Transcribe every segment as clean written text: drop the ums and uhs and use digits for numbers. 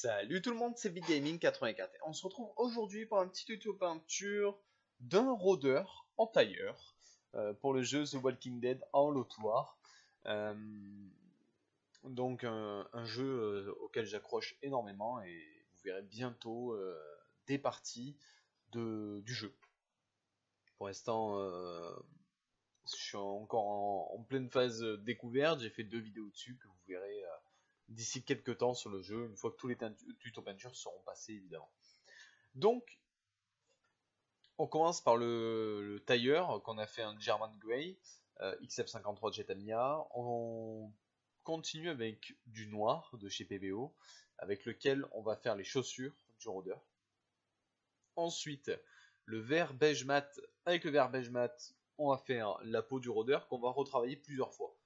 Salut tout le monde, c'est VidGaming84 et on se retrouve aujourd'hui pour un petit tuto peinture d'un rôdeur en tailleur pour le jeu The Walking Dead en lotoir. Euh, donc un jeu auquel j'accroche énormément et vous verrez bientôt des parties du jeu. Pour l'instant, je suis encore en pleine phase découverte, j'ai fait 2 vidéos dessus que vous verrez d'ici quelques temps sur le jeu, une fois que tous les tutos peinture seront passés évidemment. Donc, on commence par le tailleur qu'on a fait un German Grey XF53 de chez Tamiya. On continue avec du noir de chez PBO, avec lequel on va faire les chaussures du rôdeur. Ensuite, le vert beige mat. Avec le vert beige mat, on va faire la peau du rôdeur qu'on va retravailler plusieurs fois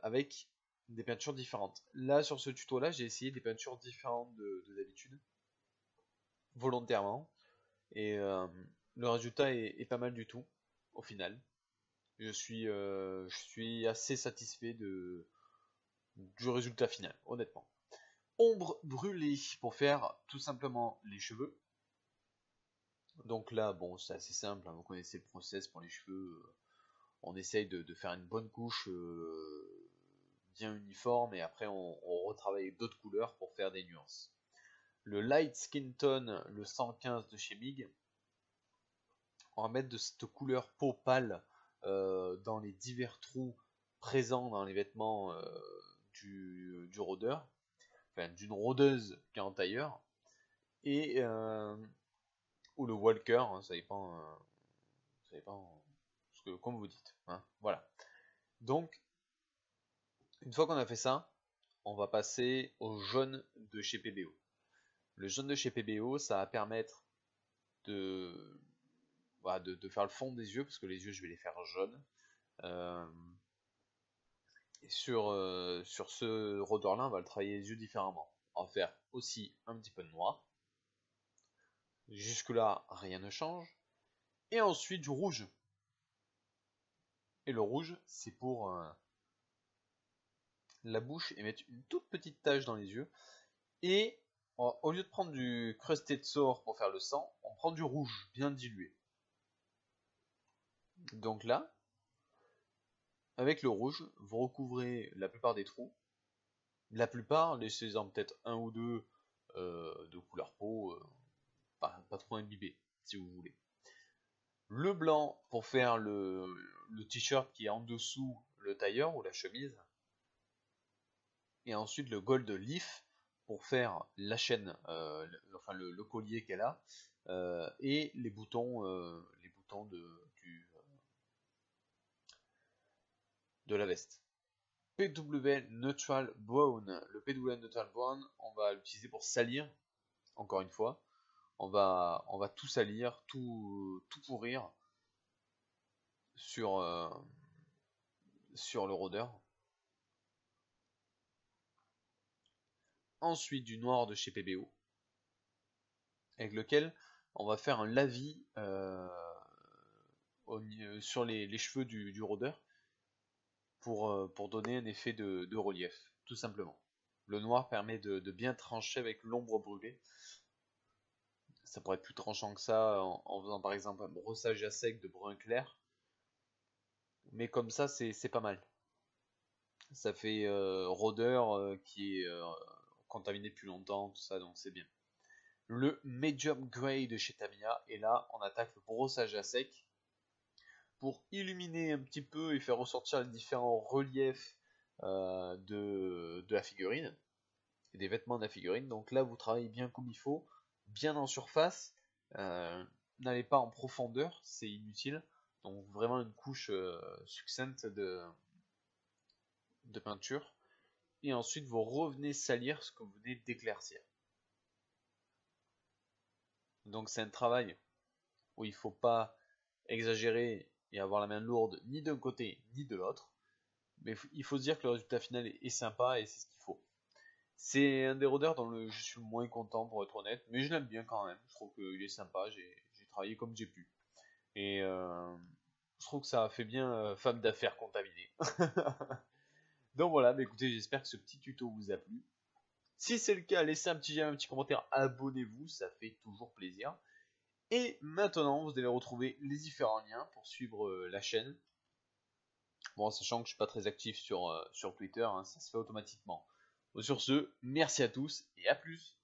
avec des peintures différentes. Là, sur ce tuto-là, j'ai essayé des peintures différentes de d'habitude, volontairement, et le résultat est pas mal du tout, au final. Je suis assez satisfait du résultat final, honnêtement. Ombre brûlée pour faire tout simplement les cheveux. Donc là, bon, c'est assez simple, hein, vous connaissez le process pour les cheveux. On essaye de faire une bonne couche bien uniforme et après on retravaille avec d'autres couleurs pour faire des nuances. Le Light Skin Tone, le 115 de chez MIG, on va mettre de cette couleur peau pâle dans les divers trous présents dans les vêtements du rôdeur, enfin d'une rôdeuse qui est en tailleur, et ou le walker, hein, ça dépend, ce que, comme vous dites, hein, voilà. Donc, une fois qu'on a fait ça, on va passer au jaune de chez PBO. Le jaune de chez PBO, ça va permettre voilà, de faire le fond des yeux, parce que les yeux, je vais les faire jaunes. Et sur ce rôdeur-là, on va le travailler les yeux différemment. On va faire aussi un petit peu de noir. Jusque-là, rien ne change. Et ensuite, du rouge. Et le rouge, c'est pour la bouche et mettre une toute petite tache dans les yeux. Et au lieu de prendre du crusted sour pour faire le sang, on prend du rouge bien dilué. Donc là, avec le rouge, vous recouvrez la plupart des trous. La plupart, laissez-en peut-être un ou deux de couleur peau, pas trop imbibé, si vous voulez. Le blanc pour faire le t-shirt qui est en dessous le tailleur ou la chemise. Et ensuite le gold leaf pour faire la chaîne, enfin le collier qu'elle a, et les boutons de la veste. PW Neutral Brown. Le PW Neutral Brown, on va l'utiliser pour salir, encore une fois. On va tout salir, tout pourrir sur le rôdeur. Ensuite du noir de chez PBO, avec lequel on va faire un lavis sur les cheveux du rôdeur pour donner un effet de relief, tout simplement. Le noir permet de bien trancher avec l'ombre brûlée. Ça pourrait être plus tranchant que ça en faisant par exemple un brossage à sec de brun clair. Mais comme ça, c'est pas mal. Ça fait rôdeur qui est contaminé depuis longtemps, tout ça, donc c'est bien. Le Medium Grey de chez Tamiya, et là, on attaque le brossage à sec pour illuminer un petit peu et faire ressortir les différents reliefs de la figurine et des vêtements de la figurine. Donc là, vous travaillez bien comme il faut, bien en surface. N'allez pas en profondeur, c'est inutile. Donc vraiment une couche succincte de peinture. Et ensuite, vous revenez salir ce que vous venez d'éclaircir. Donc c'est un travail où il ne faut pas exagérer et avoir la main lourde ni d'un côté ni de l'autre. Mais il faut se dire que le résultat final est sympa et c'est ce qu'il faut. C'est un des rôdeurs dont je suis le moins content pour être honnête, mais je l'aime bien quand même. Je trouve qu'il est sympa, j'ai travaillé comme j'ai pu. Et je trouve que ça a fait bien femme d'affaires contaminée. Donc voilà, bah écoutez, j'espère que ce petit tuto vous a plu. Si c'est le cas, laissez un petit j'aime, un petit commentaire, abonnez-vous, ça fait toujours plaisir. Et maintenant, vous allez retrouver les différents liens pour suivre la chaîne. Bon, sachant que je suis pas très actif sur Twitter, hein, ça se fait automatiquement. Bon, sur ce, merci à tous et à plus.